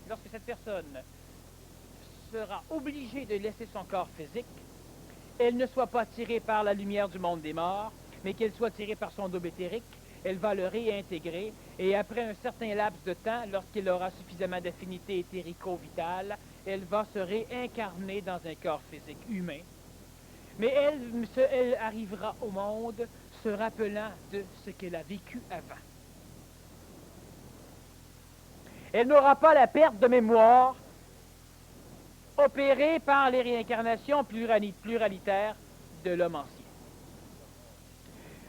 lorsque cette personne sera obligée de laisser son corps physique, elle ne soit pas tirée par la lumière du monde des morts, mais qu'elle soit tirée par son double éthérique, elle va le réintégrer, et après un certain laps de temps, lorsqu'elle aura suffisamment d'affinité éthérico-vitale, elle va se réincarner dans un corps physique humain. Mais elle arrivera au monde se rappelant de ce qu'elle a vécu avant. Elle n'aura pas la perte de mémoire opérée par les réincarnations pluralitaires de l'homme ancien.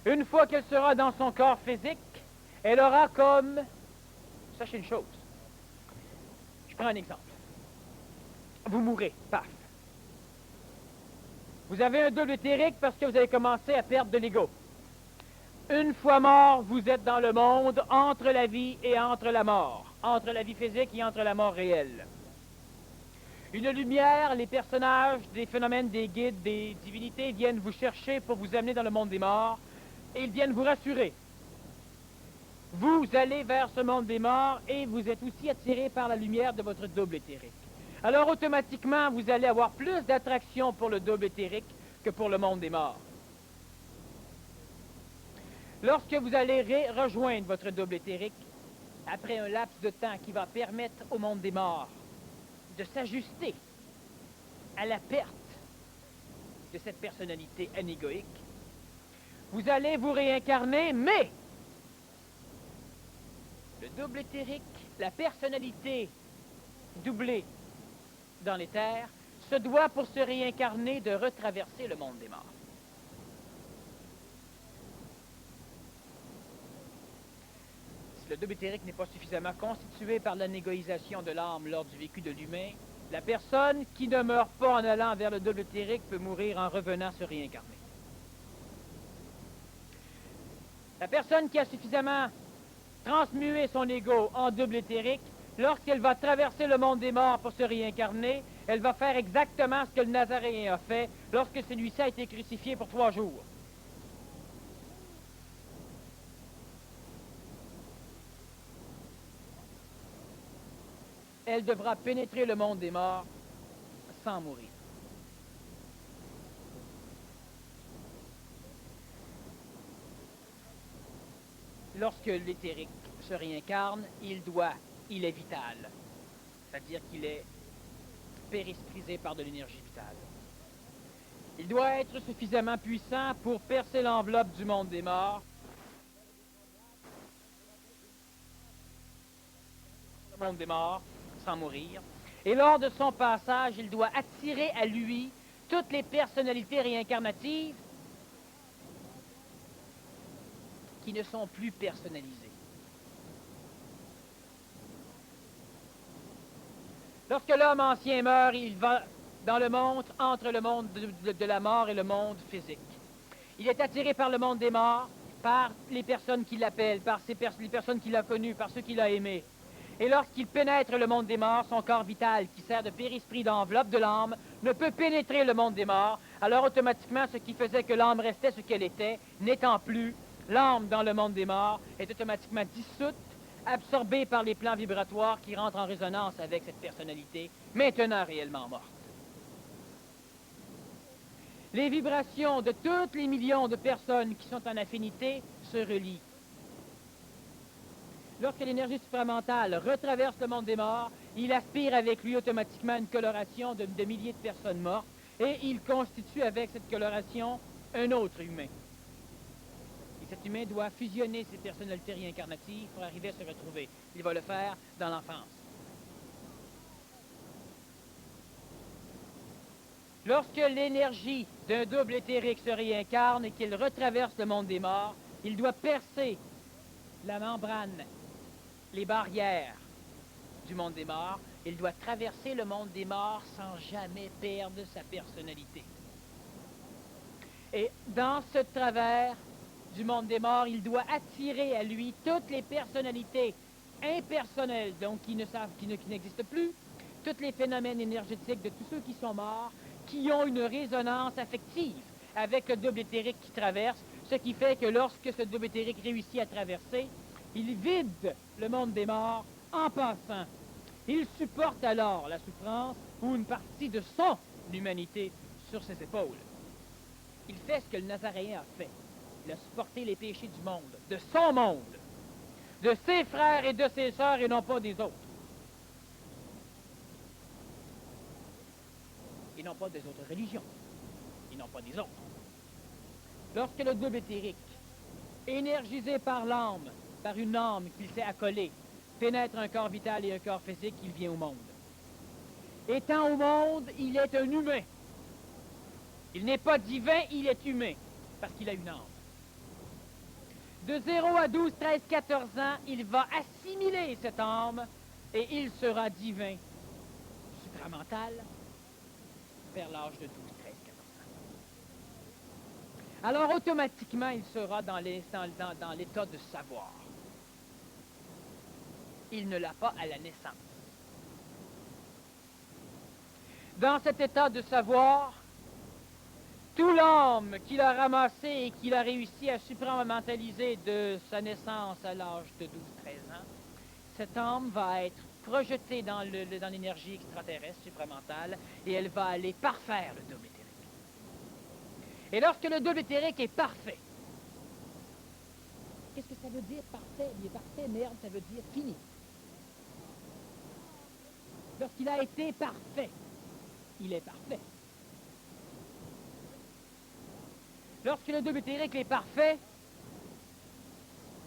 Une fois qu'elle sera dans son corps physique, elle aura comme... Sachez une chose. Je prends un exemple. Vous mourrez, paf. Vous avez un double éthérique parce que vous avez commencé à perdre de l'ego. Une fois mort, vous êtes dans le monde entre la vie et entre la mort. Entre la vie physique et entre la mort réelle. Une lumière, les personnages, des phénomènes, des guides, des divinités viennent vous chercher pour vous amener dans le monde des morts et ils viennent vous rassurer. Vous allez vers ce monde des morts et vous êtes aussi attiré par la lumière de votre double éthérique. Alors automatiquement, vous allez avoir plus d'attraction pour le double éthérique que pour le monde des morts. Lorsque vous allez rejoindre votre double éthérique, après un laps de temps qui va permettre au monde des morts de s'ajuster à la perte de cette personnalité anégoïque, vous allez vous réincarner, mais le double éthérique, la personnalité doublée dans les terres, se doit pour se réincarner de retraverser le monde des morts. Si le double éthérique n'est pas suffisamment constitué par l'anégoïsation de l'âme lors du vécu de l'humain, la personne qui ne meurt pas en allant vers le double éthérique peut mourir en revenant se réincarner. La personne qui a suffisamment transmué son ego en double éthérique, lorsqu'elle va traverser le monde des morts pour se réincarner, elle va faire exactement ce que le Nazaréen a fait lorsque celui-ci a été crucifié pour 3 jours. Elle devra pénétrer le monde des morts sans mourir. Lorsque l'éthérique se réincarne, il est vital. C'est-à-dire qu'il est périsprisé par de l'énergie vitale. Il doit être suffisamment puissant pour percer l'enveloppe du monde des morts, le monde des morts, sans mourir. Et lors de son passage, il doit attirer à lui toutes les personnalités réincarnatives qui ne sont plus personnalisées. Lorsque l'homme ancien meurt, il va dans le monde, entre le monde de la mort et le monde physique. Il est attiré par le monde des morts, par les personnes qui l'appellent, par les personnes qu'il a connues, par ceux qu'il a aimés. Et lorsqu'il pénètre le monde des morts, son corps vital, qui sert de périsprit d'enveloppe de l'âme, ne peut pénétrer le monde des morts. Alors automatiquement, ce qui faisait que l'âme restait ce qu'elle était, n'étant plus, l'âme dans le monde des morts est automatiquement dissoute, absorbée par les plans vibratoires qui rentrent en résonance avec cette personnalité, maintenant réellement morte. Les vibrations de tous les millions de personnes qui sont en affinité se relient. Lorsque l'énergie supramentale retraverse le monde des morts, il aspire avec lui automatiquement une coloration de milliers de personnes mortes et il constitue avec cette coloration un autre humain. Et cet humain doit fusionner ses personnalités réincarnatives pour arriver à se retrouver. Il va le faire dans l'enfance. Lorsque l'énergie d'un double éthérique se réincarne et qu'il retraverse le monde des morts, il doit percer la membrane, les barrières du monde des morts. Il doit traverser le monde des morts sans jamais perdre sa personnalité. Et dans ce travers du monde des morts, il doit attirer à lui toutes les personnalités impersonnelles, donc qui n'existent plus, tous les phénomènes énergétiques de tous ceux qui sont morts, qui ont une résonance affective avec le double éthérique qui traverse, ce qui fait que lorsque ce double éthérique réussit à traverser, il vide le monde des morts En passant, il supporte alors la souffrance ou une partie de son humanité sur ses épaules. Il fait ce que le Nazaréen a fait. Il a supporté les péchés du monde, de son monde, de ses frères et de ses sœurs et non pas des autres. Et non pas des autres religions. Et non pas des autres. Lorsque le double éthérique, énergisé par l'âme, par une âme qu'il s'est accolée, pénètre un corps vital et un corps physique, il vient au monde. Étant au monde, il est un humain. Il n'est pas divin, il est humain, parce qu'il a une âme. De 0 à 12, 13, 14 ans, il va assimiler cette âme et il sera divin, supramental, vers l'âge de 12, 13, 14 ans. Alors automatiquement, il sera dans l'état de savoir. Il ne l'a pas à la naissance. Dans cet état de savoir, tout l'homme qu'il a ramassé et qu'il a réussi à supramentaliser de sa naissance à l'âge de 12-13 ans, cette âme va être projetée dans l'énergie extraterrestre supramentale et elle va aller parfaire le double éthérique. Et lorsque le double éthérique est parfait, qu'est-ce que ça veut dire parfait? Il est parfait, merde, ça veut dire fini. Lorsqu'il a été parfait, il est parfait. Lorsque le double éthérique est parfait,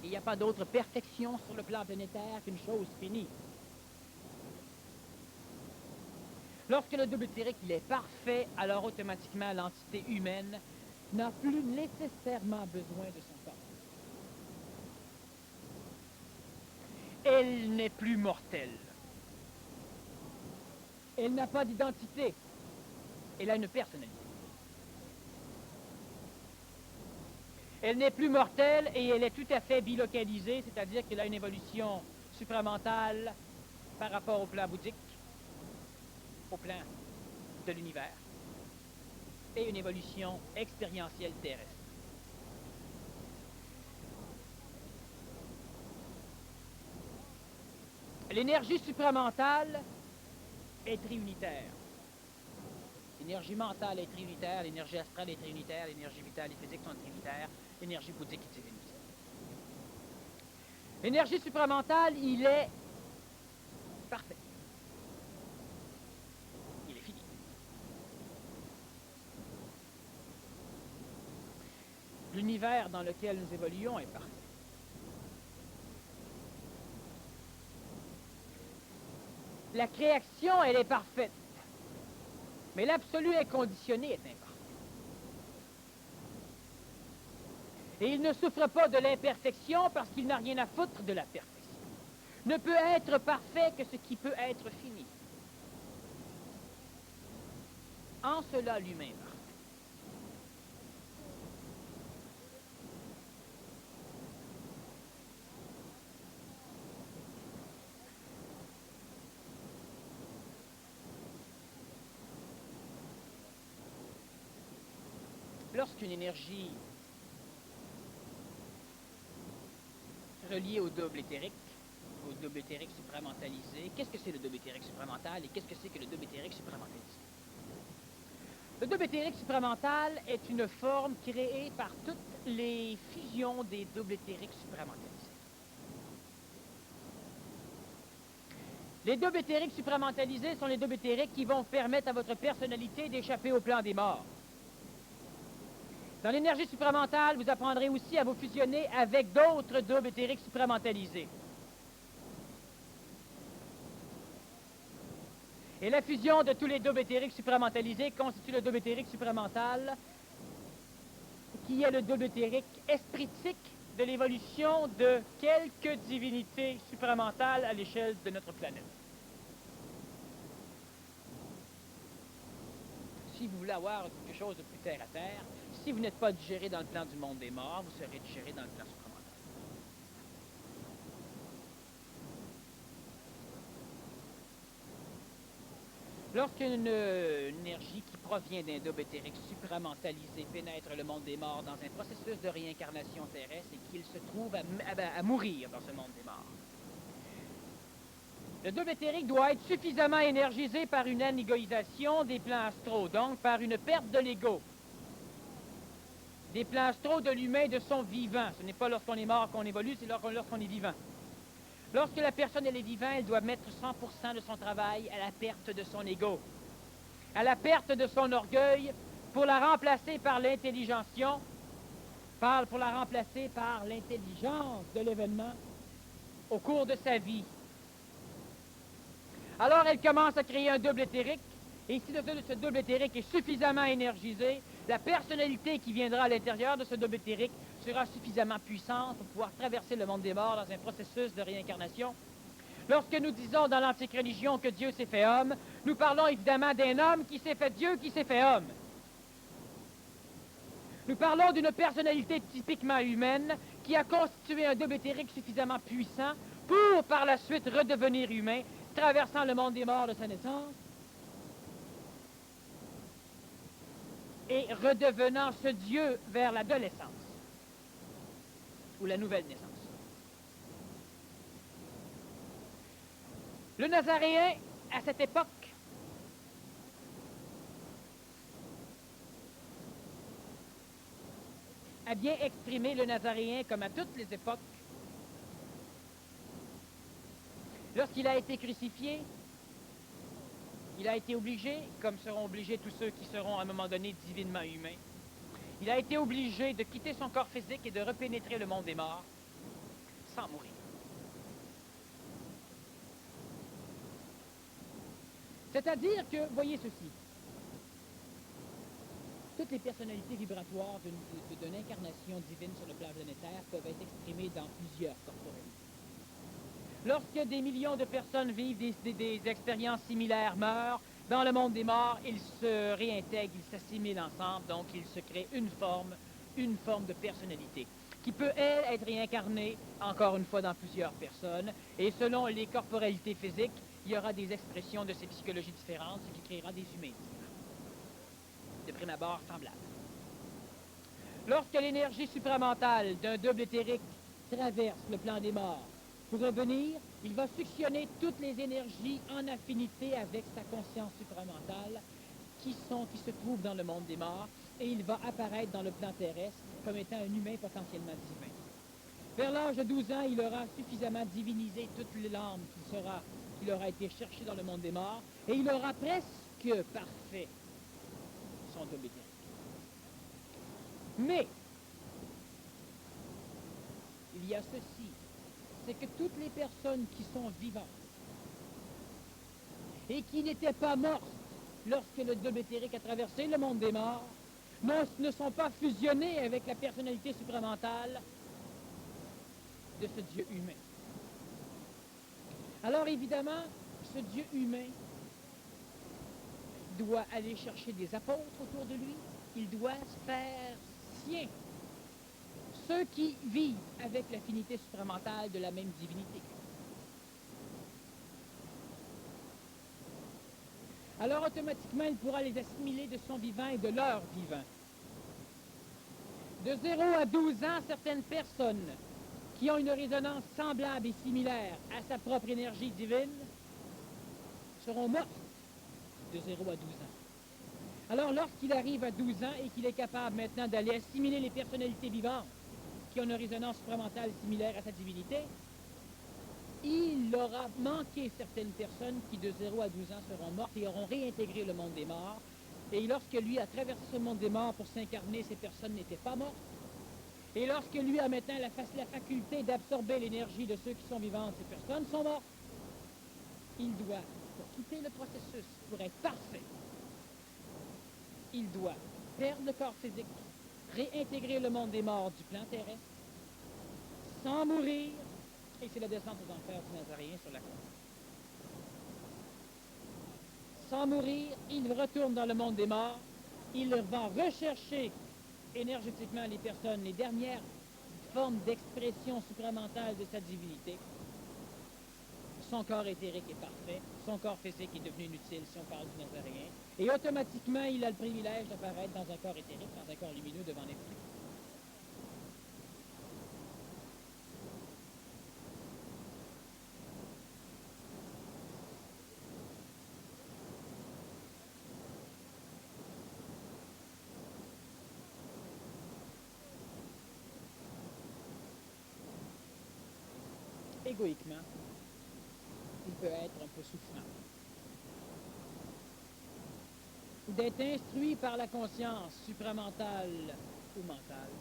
il n'y a pas d'autre perfection sur le plan planétaire qu'une chose finie. Lorsque le double éthérique il est parfait, alors automatiquement l'entité humaine n'a plus nécessairement besoin de son corps. Elle n'est plus mortelle. Elle n'a pas d'identité. Elle a une personnalité. Elle n'est plus mortelle et elle est tout à fait bilocalisée, c'est-à-dire qu'elle a une évolution supramentale par rapport au plan bouddhique, au plan de l'univers, et une évolution expérientielle terrestre. L'énergie supramentale est triunitaire. L'énergie mentale est trinitaire, l'énergie astrale est trinitaire, l'énergie vitale et physique sont trinitaires, l'énergie bouddhique est divine aussi. L'énergie supramentale, il est parfait. Il est fini. L'univers dans lequel nous évoluons est parfait. La création, elle est parfaite. Mais l'absolu inconditionné est imparfait. Et il ne souffre pas de l'imperfection parce qu'il n'a rien à foutre de la perfection. Ne peut être parfait que ce qui peut être fini. En cela, l'humain est parfait. Lorsqu'une énergie reliée au double éthérique supramentalisé, qu'est-ce que c'est le double éthérique supramental et qu'est-ce que c'est que le double éthérique supramentalisé? Le double éthérique supramental est une forme créée par toutes les fusions des doubles éthériques supramentalisés. Les doubles éthériques supramentalisés sont les doubles éthériques qui vont permettre à votre personnalité d'échapper au plan des morts. Dans l'énergie supramentale, vous apprendrez aussi à vous fusionner avec d'autres doubles éthériques supramentalisés. Et la fusion de tous les doubles éthériques supramentalisés constitue le double éthérique supramental, qui est le double éthérique espritique de l'évolution de quelques divinités supramentales à l'échelle de notre planète. Si vous voulez avoir quelque chose de plus terre à terre, si vous n'êtes pas digéré dans le plan du monde des morts, vous serez digéré dans le plan supramental. Lorsqu'une énergie qui provient d'un double éthérique supramentalisé pénètre le monde des morts dans un processus de réincarnation terrestre et qu'il se trouve à mourir dans ce monde des morts, Le double éthérique doit être suffisamment énergisé par une anégoïsation des plans astraux, donc par une perte de l'ego. Des plans astraux de l'humain de son vivant. Ce n'est pas lorsqu'on est mort qu'on évolue, c'est lorsqu'on est vivant. Lorsque la personne elle est vivante, elle doit mettre 100% de son travail à la perte de son ego, à la perte de son orgueil, pour la remplacer par l'intelligence, pour la remplacer par l'intelligence de l'événement au cours de sa vie. Alors elle commence à créer un double éthérique, et si ce double éthérique est suffisamment énergisé, la personnalité qui viendra à l'intérieur de ce double éthérique sera suffisamment puissante pour pouvoir traverser le monde des morts dans un processus de réincarnation. Lorsque nous disons dans l'antique religion que Dieu s'est fait homme, nous parlons évidemment d'un homme qui s'est fait Dieu, qui s'est fait homme. Nous parlons d'une personnalité typiquement humaine qui a constitué un double éthérique suffisamment puissant pour par la suite redevenir humain, traversant le monde des morts de sa naissance et redevenant ce Dieu vers l'adolescence ou la nouvelle naissance. Le Nazaréen, à cette époque, a bien exprimé le Nazaréen comme à toutes les époques. Lorsqu'il a été crucifié, il a été obligé, comme seront obligés tous ceux qui seront à un moment donné divinement humains, il a été obligé de quitter son corps physique et de repénétrer le monde des morts sans mourir. C'est-à-dire que, voyez ceci, toutes les personnalités vibratoires d'une incarnation divine sur le plan planétaire peuvent être exprimées dans plusieurs corporalités. Lorsque des millions de personnes vivent des expériences similaires, meurent, dans le monde des morts, ils se réintègrent, ils s'assimilent ensemble, donc ils se créent une forme de personnalité, qui peut, elle, être réincarnée, encore une fois, dans plusieurs personnes, et selon les corporalités physiques, il y aura des expressions de ces psychologies différentes, ce qui créera des humains différents, de prime abord semblables. Lorsque l'énergie supramentale d'un double éthérique traverse le plan des morts, pour revenir, il va suctionner toutes les énergies en affinité avec sa conscience supramentale qui se trouvent dans le monde des morts, et il va apparaître dans le plan terrestre comme étant un humain potentiellement divin. Vers l'âge de 12 ans, il aura suffisamment divinisé toutes les larmes qu'il aura été cherché dans le monde des morts, et il aura presque parfait son double éthérique. Mais, il y a ceci, c'est que toutes les personnes qui sont vivantes et qui n'étaient pas mortes lorsque le double éthérique a traversé le monde des morts ne sont pas fusionnées avec la personnalité supramentale de ce Dieu humain. Alors évidemment, ce Dieu humain doit aller chercher des apôtres autour de lui, il doit se faire sien ceux qui vivent avec l'affinité supramentale de la même divinité. Alors automatiquement, il pourra les assimiler de son vivant et de leur vivant. De 0 à 12 ans, certaines personnes qui ont une résonance semblable et similaire à sa propre énergie divine seront mortes de 0 à 12 ans. Alors lorsqu'il arrive à 12 ans et qu'il est capable maintenant d'aller assimiler les personnalités vivantes qui ont une résonance supramentale similaire à sa divinité, il aura manqué certaines personnes qui de 0 à 12 ans seront mortes et auront réintégré le monde des morts. Et lorsque lui a traversé ce monde des morts pour s'incarner, ces personnes n'étaient pas mortes. Et lorsque lui a maintenant la faculté d'absorber l'énergie de ceux qui sont vivants, ces personnes sont mortes. Il doit, pour quitter le processus, pour être parfait, il doit perdre le corps physique, réintégrer le monde des morts du plan terrestre, sans mourir, et c'est la descente aux enfers du Nazaréen sur la croix. Sans mourir, il retourne dans le monde des morts, il va rechercher énergétiquement les personnes, les dernières formes d'expression supramentale de sa divinité. Son corps éthérique est parfait, son corps physique est devenu inutile si on parle du Nazaréen, et automatiquement, il a le privilège d'apparaître dans un corps éthérique, dans un corps lumineux devant l'infini. égoïquement, il peut être un peu souffrant. D'être instruit par la conscience supramentale ou mentale,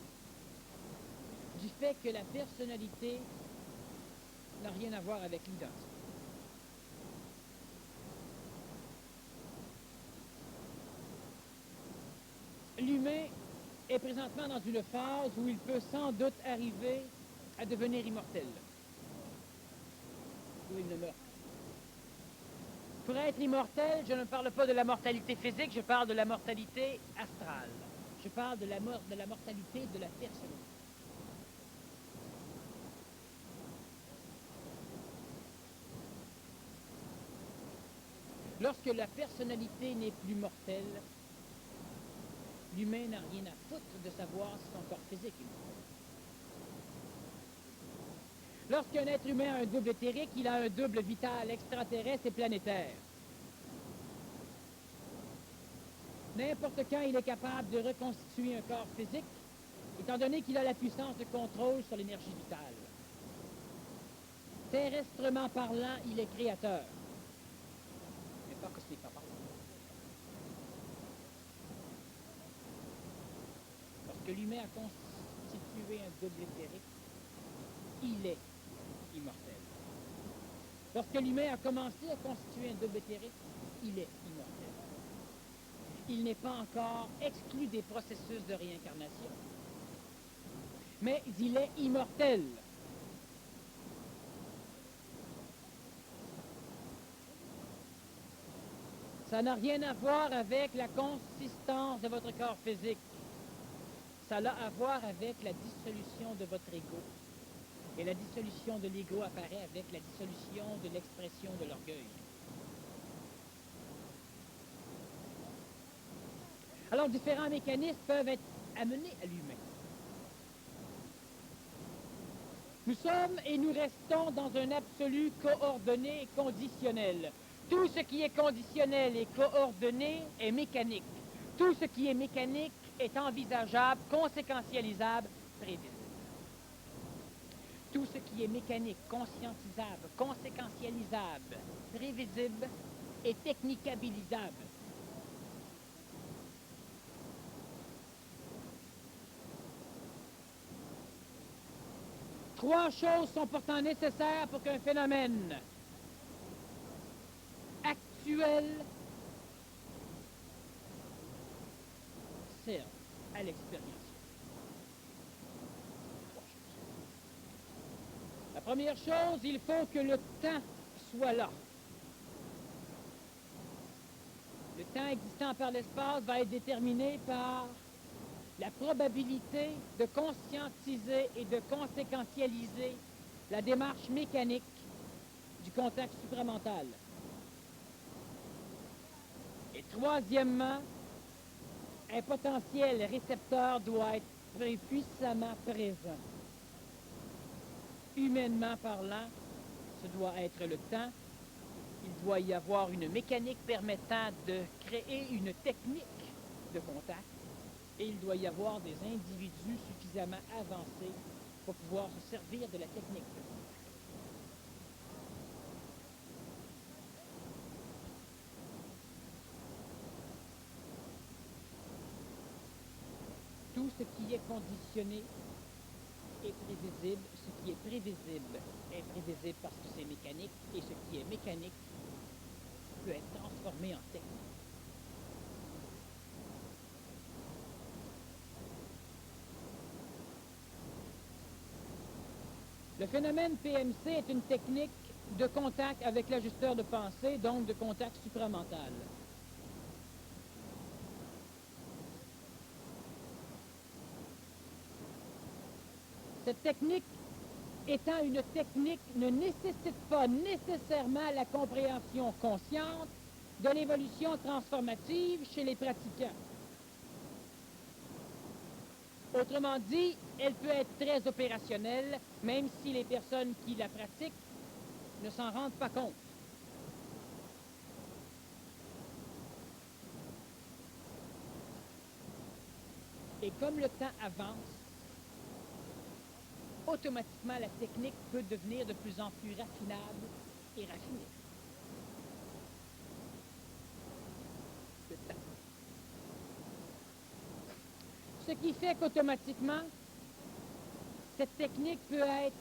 du fait que la personnalité n'a rien à voir avec l'identité. L'humain est présentement dans une phase où il peut sans doute arriver à devenir immortel, où il ne meurt. Pour être immortel, je ne parle pas de la mortalité physique, je parle de la mortalité astrale. Je parle de la mortalité de la personnalité. Lorsque la personnalité n'est plus mortelle, l'humain n'a rien à foutre de savoir si son corps physique est mortel. Lorsqu'un être humain a un double éthérique, il a un double vital extraterrestre et planétaire. N'importe quand il est capable de reconstituer un corps physique, étant donné qu'il a la puissance de contrôle sur l'énergie vitale. Terrestrement parlant, il est créateur. Mais pas cosmiquement parlant. Lorsque l'humain a constitué un double éthérique, il est immortel. Lorsque l'humain a commencé à constituer un double éthérique, il est immortel. Il n'est pas encore exclu des processus de réincarnation, mais il est immortel. Ça n'a rien à voir avec la consistance de votre corps physique. Ça a à voir avec la dissolution de votre ego. Et la dissolution de l'ego apparaît avec la dissolution de l'expression de l'orgueil. Alors, différents mécanismes peuvent être amenés à l'humain. Nous sommes et nous restons dans un absolu coordonné et conditionnel. Tout ce qui est conditionnel et coordonné est mécanique. Tout ce qui est mécanique est envisageable, conséquentialisable, prévisible. Tout ce qui est mécanique, conscientisable, conséquentialisable, prévisible et technicabilisable. Trois choses sont pourtant nécessaires pour qu'un phénomène actuel serve à l'expérience. La première chose, il faut que le temps soit là. Le temps existant par l'espace va être déterminé par la probabilité de conscientiser et de conséquentialiser la démarche mécanique du contact supramental. Et troisièmement, un potentiel récepteur doit être puissamment présent. Humainement parlant, ce doit être le temps. Il doit y avoir une mécanique permettant de créer une technique de contact. Et il doit y avoir des individus suffisamment avancés pour pouvoir se servir de la technique de contact. Tout ce qui est conditionné est prévisible, ce qui est prévisible parce que c'est mécanique, et ce qui est mécanique peut être transformé en technique. Le phénomène PMC est une technique de contact avec l'ajusteur de pensée, donc de contact supramental. Cette technique, étant une technique, ne nécessite pas nécessairement la compréhension consciente de l'évolution transformative chez les pratiquants. Autrement dit, elle peut être très opérationnelle, même si les personnes qui la pratiquent ne s'en rendent pas compte. Et comme le temps avance, automatiquement, la technique peut devenir de plus en plus raffinable et raffinée. Le temps. Ce qui fait qu'automatiquement, cette technique peut être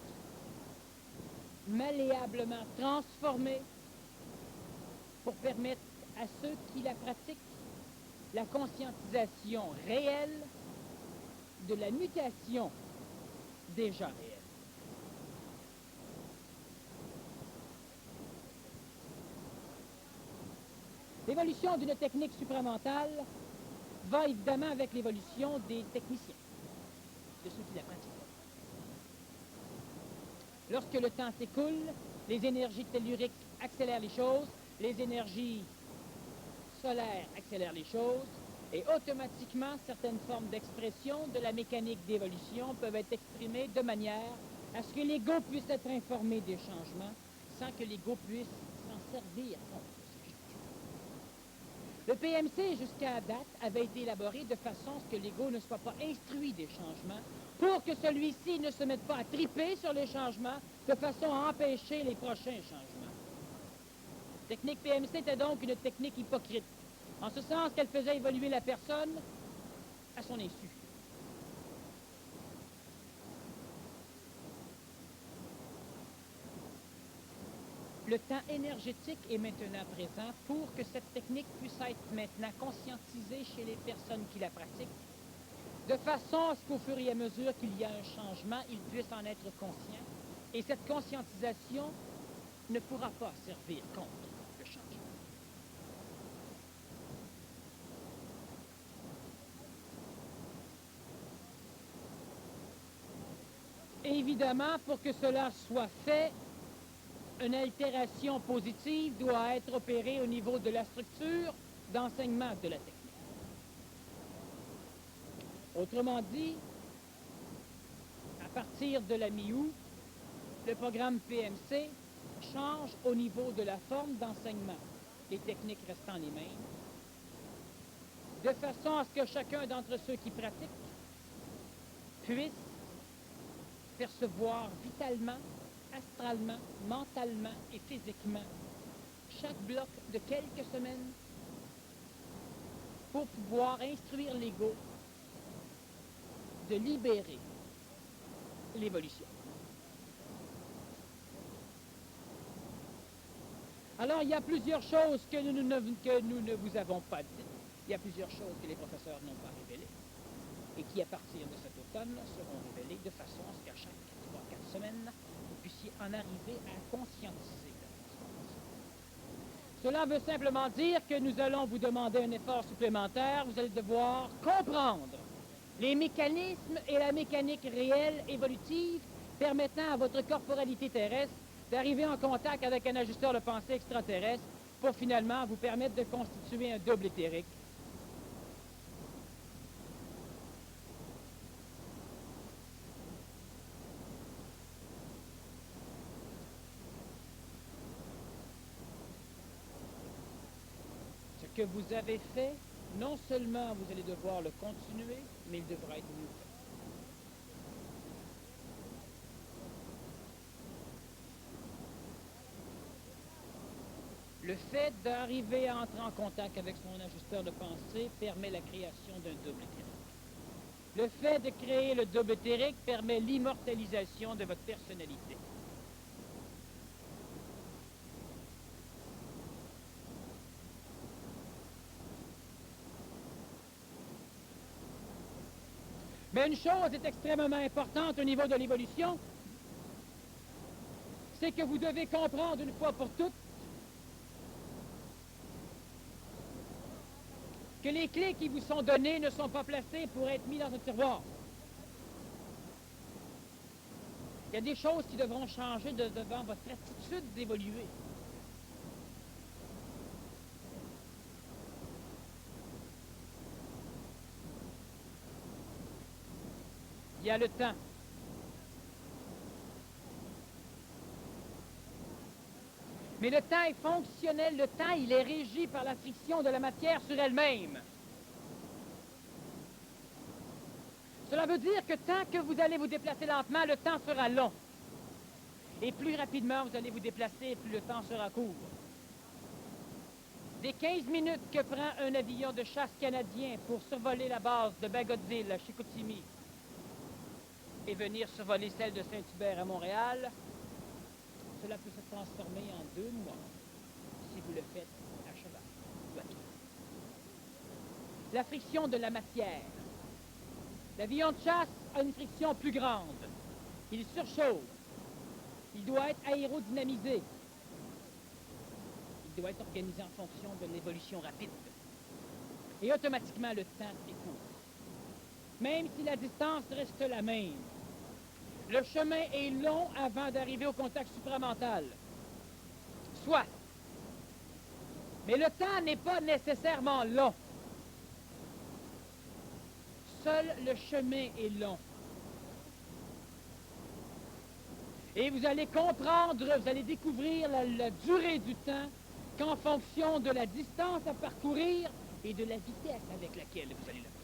malléablement transformée pour permettre à ceux qui la pratiquent la conscientisation réelle de la mutation déjà réelle. L'évolution d'une technique supramentale va évidemment avec l'évolution des techniciens, de ceux qui la pratiquent. Lorsque le temps s'écoule, les énergies telluriques accélèrent les choses, les énergies solaires accélèrent les choses, et automatiquement, certaines formes d'expression de la mécanique d'évolution peuvent être exprimées de manière à ce que l'ego puisse être informé des changements sans que l'ego puisse s'en servir contre ces changements. Le PMC, jusqu'à date, avait été élaboré de façon à ce que l'ego ne soit pas instruit des changements pour que celui-ci ne se mette pas à triper sur les changements de façon à empêcher les prochains changements. La technique PMC était donc une technique hypocrite, en ce sens qu'elle faisait évoluer la personne à son insu. Le temps énergétique est maintenant présent pour que cette technique puisse être maintenant conscientisée chez les personnes qui la pratiquent, de façon à ce qu'au fur et à mesure qu'il y a un changement, ils puissent en être conscients, et cette conscientisation ne pourra pas servir contre le changement. Évidemment, pour que cela soit fait, une altération positive doit être opérée au niveau de la structure d'enseignement de la technique. Autrement dit, à partir de la mi-août, le programme PMC change au niveau de la forme d'enseignement, les techniques restant les mêmes, de façon à ce que chacun d'entre ceux qui pratiquent puisse percevoir vitalement, astralement, mentalement et physiquement chaque bloc de quelques semaines pour pouvoir instruire l'ego de libérer l'évolution. Alors, il y a plusieurs choses que nous ne vous avons pas dites. Il y a plusieurs choses que les professeurs n'ont pas révélées et qui, à partir de cet automne, seront révélées de façon à ce qu'à chaque 3-4 semaines, vous puissiez en arriver à conscientiser la transformation. Cela veut simplement dire que nous allons vous demander un effort supplémentaire. Vous allez devoir comprendre les mécanismes et la mécanique réelle évolutive permettant à votre corporalité terrestre d'arriver en contact avec un ajusteur de pensée extraterrestre pour finalement vous permettre de constituer un double éthérique. Ce que vous avez fait, non seulement vous allez devoir le continuer, mais il devra être mieux fait. Le fait d'arriver à entrer en contact avec son ajusteur de pensée permet la création d'un double éthérique. Le fait de créer le double éthérique permet l'immortalisation de votre personnalité. Mais une chose est extrêmement importante au niveau de l'évolution, c'est que vous devez comprendre une fois pour toutes que les clés qui vous sont données ne sont pas placées pour être mises dans un tiroir. Il y a des choses qui devront changer devant votre attitude d'évoluer. Il y a le temps. Mais le temps est fonctionnel, le temps, il est régi par la friction de la matière sur elle-même. Cela veut dire que tant que vous allez vous déplacer lentement, le temps sera long. Et plus rapidement vous allez vous déplacer, plus le temps sera court. Des 15 minutes que prend un avion de chasse canadien pour survoler la base de Bagotville à Chicoutimi et venir survoler celle de Saint-Hubert à Montréal, cela peut se transformer en 2 mois si vous le faites à cheval ou à pied. La friction de la matière. L'avion de chasse a une friction plus grande. Il surchauffe. Il doit être aérodynamisé. Il doit être organisé en fonction de l'évolution rapide. Et automatiquement, le temps est court. Même si la distance reste la même, le chemin est long avant d'arriver au contact supramental. Soit. Mais le temps n'est pas nécessairement long. Seul le chemin est long. Et vous allez comprendre, vous allez découvrir la durée du temps qu'en fonction de la distance à parcourir et de la vitesse avec laquelle vous allez la parcourir.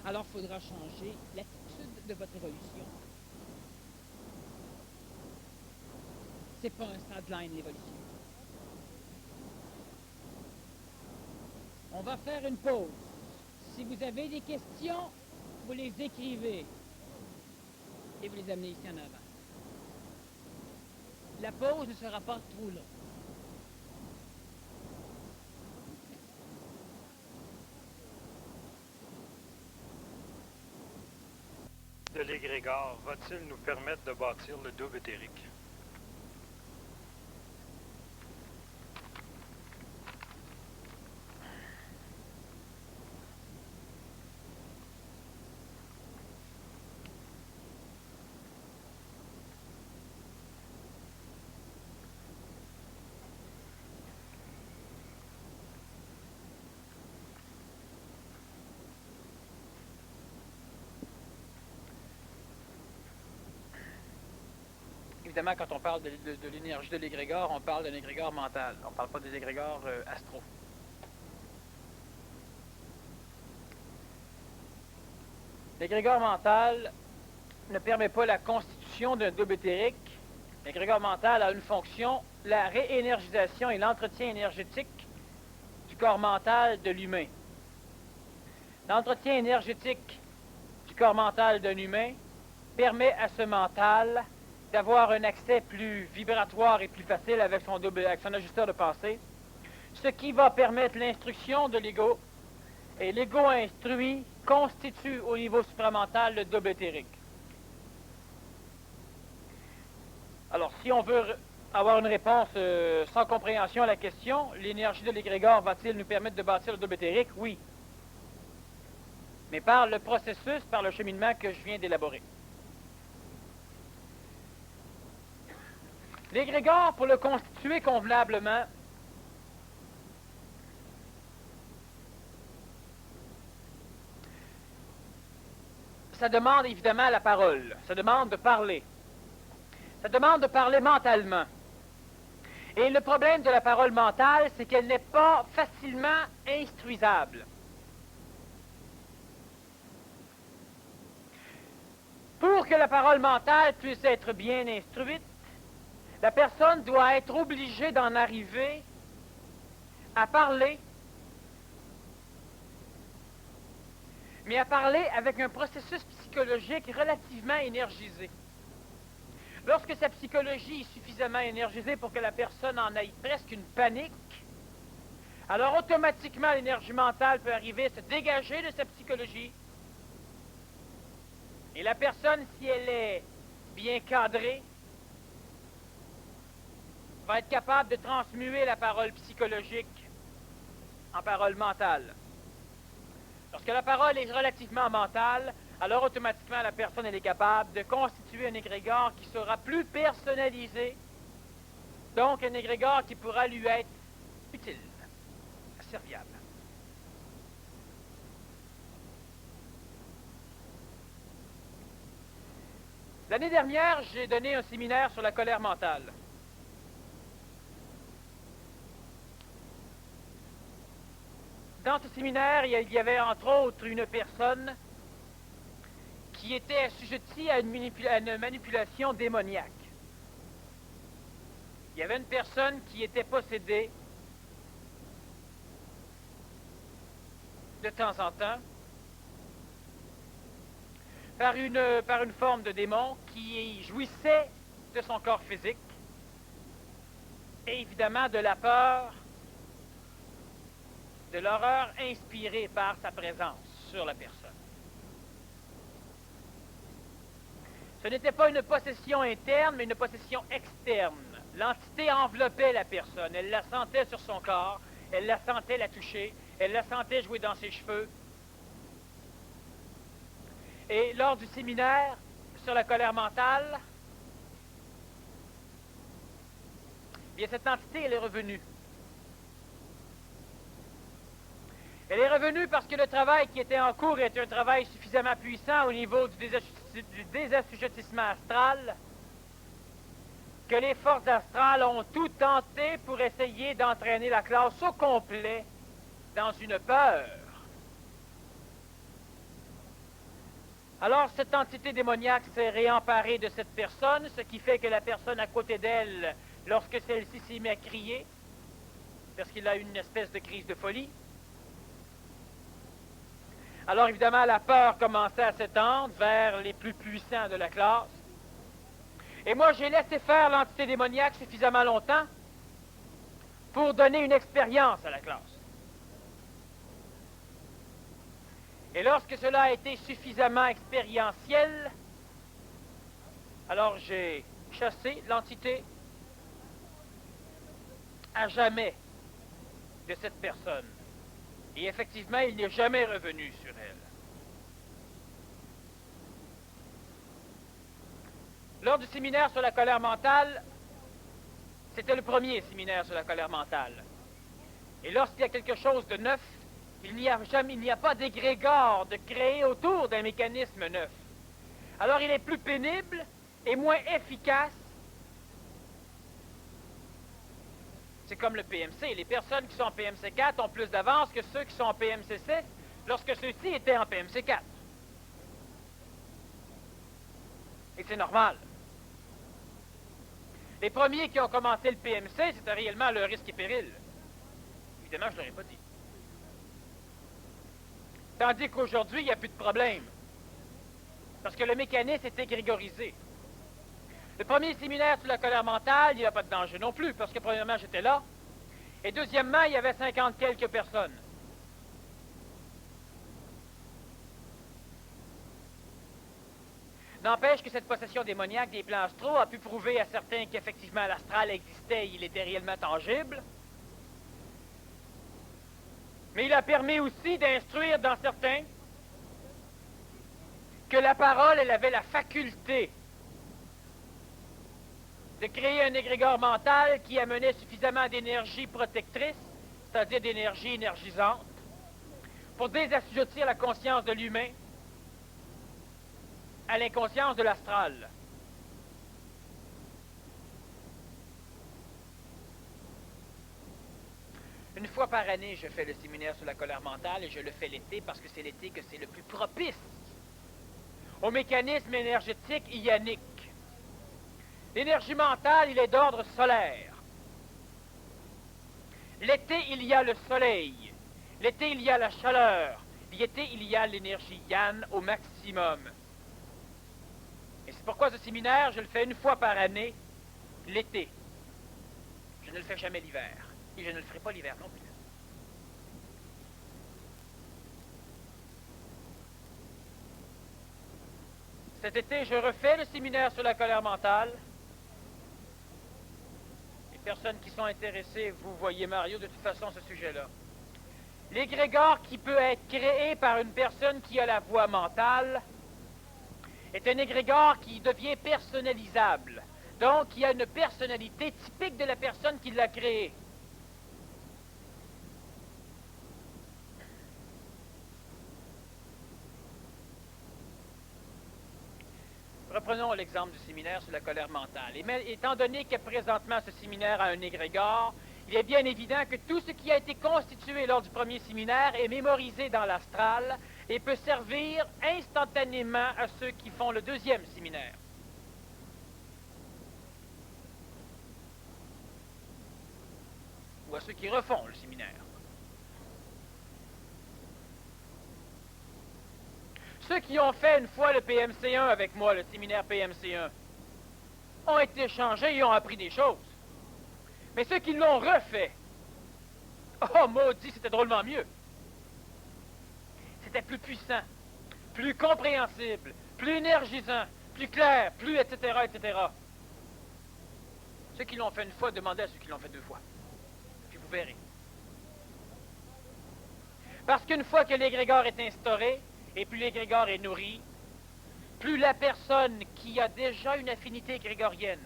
Alors, il faudra changer l'attitude de votre évolution. C'est pas un sideline, l'évolution. On va faire une pause. Si vous avez des questions, vous les écrivez et vous les amenez ici en avant. La pause ne sera pas trop longue. De l'égrégore va-t-il nous permettre de bâtir le double éthérique? Évidemment, quand on parle de l'énergie de l'égrégore, on parle d'un égrégore mental. On ne parle pas des égrégores astro. L'égrégore mental ne permet pas la constitution d'un double éthérique. L'égrégore mental a une fonction, la réénergisation et l'entretien énergétique du corps mental de l'humain. L'entretien énergétique du corps mental d'un humain permet à ce mental d'avoir un accès plus vibratoire et plus facile avec son ajusteur de pensée, ce qui va permettre l'instruction de l'ego. Et l'ego instruit constitue au niveau supramental le double éthérique. Alors, si on veut avoir une réponse sans compréhension à la question, l'énergie de l'égrégore va-t-il nous permettre de bâtir le double éthérique? Oui. Mais par le processus, par le cheminement que je viens d'élaborer. L'égrégore, pour le constituer convenablement, ça demande évidemment la parole. Ça demande de parler. Ça demande de parler mentalement. Et le problème de la parole mentale, c'est qu'elle n'est pas facilement instruisable. Pour que la parole mentale puisse être bien instruite, la personne doit être obligée d'en arriver à parler, mais à parler avec un processus psychologique relativement énergisé. Lorsque sa psychologie est suffisamment énergisée pour que la personne en ait presque une panique, alors automatiquement l'énergie mentale peut arriver à se dégager de sa psychologie. Et la personne, si elle est bien cadrée, va être capable de transmuer la parole psychologique en parole mentale. Lorsque la parole est relativement mentale, alors automatiquement la personne elle est capable de constituer un égrégore qui sera plus personnalisé, donc un égrégore qui pourra lui être utile, serviable. L'année dernière, j'ai donné un séminaire sur la colère mentale. Dans ce séminaire, il y avait entre autres une personne qui était assujettie à une manipulation démoniaque. Il y avait une personne qui était possédée de temps en temps par une forme de démon qui jouissait de son corps physique et évidemment de la peur, de l'horreur inspirée par sa présence sur la personne. Ce n'était pas une possession interne, mais une possession externe. L'entité enveloppait la personne, elle la sentait sur son corps, elle la sentait la toucher, elle la sentait jouer dans ses cheveux. Et lors du séminaire sur la colère mentale, bien, cette entité, elle est revenue. Elle est revenue parce que le travail qui était en cours était un travail suffisamment puissant au niveau du désassujettissement astral, que les forces astrales ont tout tenté pour essayer d'entraîner la classe au complet dans une peur. Alors, cette entité démoniaque s'est réemparée de cette personne, ce qui fait que la personne à côté d'elle, lorsque celle-ci s'est mise à crier, parce qu'il a eu une espèce de crise de folie, alors évidemment, la peur commençait à s'étendre vers les plus puissants de la classe. Et moi, j'ai laissé faire l'entité démoniaque suffisamment longtemps pour donner une expérience à la classe. Et lorsque cela a été suffisamment expérientiel, alors j'ai chassé l'entité à jamais de cette personne. Et effectivement, il n'est jamais revenu sur elle. Lors du séminaire sur la colère mentale, c'était le premier séminaire sur la colère mentale. Et lorsqu'il y a quelque chose de neuf, il n'y a pas d'égrégore de créer autour d'un mécanisme neuf. Alors il est plus pénible et moins efficace. C'est comme le PMC. Les personnes qui sont en PMC 4 ont plus d'avance que ceux qui sont en PMC 6 lorsque ceux-ci étaient en PMC 4. Et c'est normal. Les premiers qui ont commencé le PMC, c'était réellement le risque et péril. Évidemment, je ne l'aurais pas dit. Tandis qu'aujourd'hui, il n'y a plus de problème. Parce que le mécanisme est égrégorisé. Le premier séminaire sur la colère mentale, il n'y a pas de danger non plus, parce que premièrement, j'étais là. Et deuxièmement, il y avait 50 quelques personnes. N'empêche que cette possession démoniaque des plans astraux a pu prouver à certains qu'effectivement l'astral existait et il était réellement tangible. Mais il a permis aussi d'instruire dans certains que la parole, elle avait la faculté de créer un égrégore mental qui amenait suffisamment d'énergie protectrice, c'est-à-dire d'énergie énergisante, pour désassujettir la conscience de l'humain à l'inconscience de l'astral. Une fois par année, je fais le séminaire sur la colère mentale et je le fais l'été parce que c'est l'été que c'est le plus propice au mécanisme énergétique ionique. L'énergie mentale, il est d'ordre solaire. L'été, il y a le soleil. L'été, il y a la chaleur. L'été, il y a l'énergie yang au maximum. Et c'est pourquoi ce séminaire, je le fais une fois par année, l'été. Je ne le fais jamais l'hiver. Et je ne le ferai pas l'hiver non plus. Cet été, je refais le séminaire sur la colère mentale. Les personnes qui sont intéressées, vous voyez Mario, de toute façon, ce sujet-là. L'égrégore qui peut être créé par une personne qui a la voix mentale est un égrégore qui devient personnalisable. Donc, il y a une personnalité typique de la personne qui l'a créé. Reprenons l'exemple du séminaire sur la colère mentale. Et mais, étant donné que présentement ce séminaire a un égrégore, il est bien évident que tout ce qui a été constitué lors du premier séminaire est mémorisé dans l'astral et peut servir instantanément à ceux qui font le deuxième séminaire. Ou à ceux qui refont le séminaire. Ceux qui ont fait une fois le PMC1 avec moi, le séminaire PMC1, ont été changés et ont appris des choses. Mais ceux qui l'ont refait, oh maudit, c'était drôlement mieux. C'était plus puissant, plus compréhensible, plus énergisant, plus clair, plus etc., etc. Ceux qui l'ont fait une fois, demandez à ceux qui l'ont fait deux fois. Puis vous verrez. Parce qu'une fois que l'égrégore est instauré, et plus l'égrégore est nourri, plus la personne qui a déjà une affinité grégorienne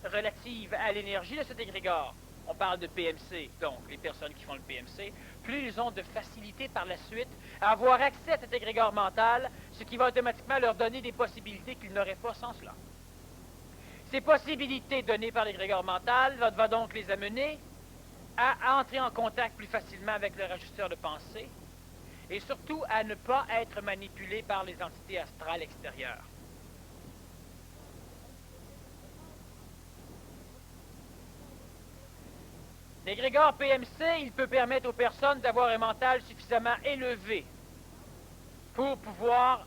relative à l'énergie de cet égrégore, on parle de PMC, donc les personnes qui font le PMC, plus ils ont de facilité par la suite à avoir accès à cet égrégore mental, ce qui va automatiquement leur donner des possibilités qu'ils n'auraient pas sans cela. Ces possibilités données par l'égrégore mental va donc les amener à entrer en contact plus facilement avec leur ajusteur de pensée, et surtout à ne pas être manipulé par les entités astrales extérieures. L'égrégore PMC, il peut permettre aux personnes d'avoir un mental suffisamment élevé pour pouvoir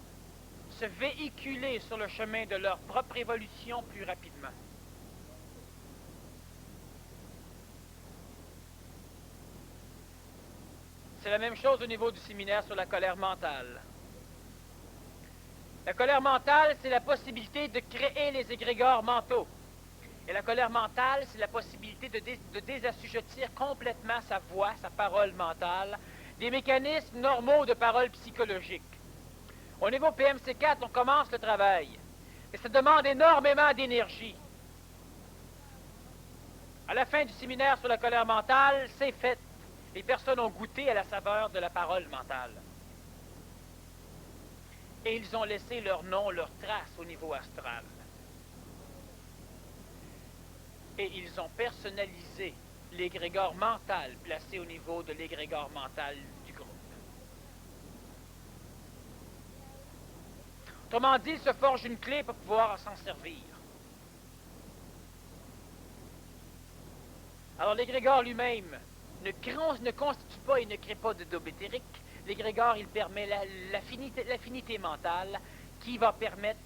se véhiculer sur le chemin de leur propre évolution plus rapidement. C'est la même chose au niveau du séminaire sur la colère mentale. La colère mentale, c'est la possibilité de créer les égrégores mentaux. Et la colère mentale, c'est la possibilité de désassujettir complètement sa voix, sa parole mentale, des mécanismes normaux de parole psychologique. Au niveau PMC4, on commence le travail. Et ça demande énormément d'énergie. À la fin du séminaire sur la colère mentale, c'est fait. Les personnes ont goûté à la saveur de la parole mentale. Et ils ont laissé leur nom, leur trace au niveau astral. Et ils ont personnalisé l'égrégore mental placé au niveau de l'égrégore mental du groupe. Autrement dit, il se forge une clé pour pouvoir s'en servir. Alors l'égrégore lui-même ne constitue pas et ne crée pas de daube éthérique. L'égrégore, il permet l'affinité mentale qui va permettre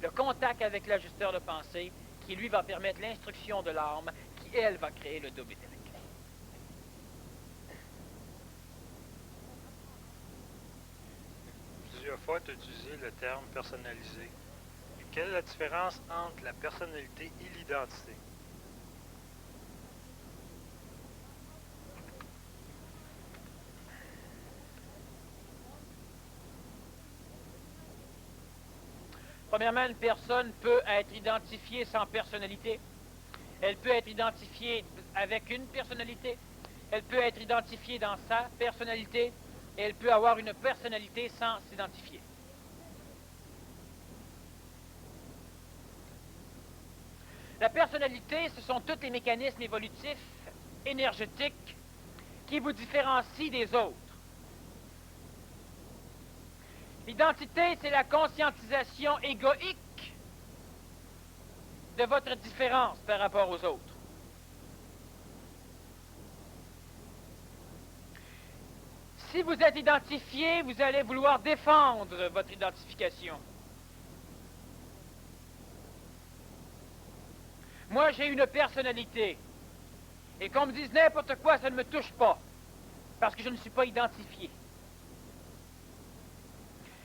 le contact avec l'ajusteur de pensée, qui lui va permettre l'instruction de l'âme, qui elle va créer le daube éthérique. Plusieurs fois, tu as utilisé le terme personnalisé. Quelle est la différence entre la personnalité et l'identité? Premièrement, une personne peut être identifiée sans personnalité. Elle peut être identifiée avec une personnalité. Elle peut être identifiée dans sa personnalité. Et elle peut avoir une personnalité sans s'identifier. La personnalité, ce sont tous les mécanismes évolutifs, énergétiques, qui vous différencient des autres. L'identité, c'est la conscientisation égoïque de votre différence par rapport aux autres. Si vous êtes identifié, vous allez vouloir défendre votre identification. Moi, j'ai une personnalité. Et qu'on me dise n'importe quoi, ça ne me touche pas. Parce que je ne suis pas identifié.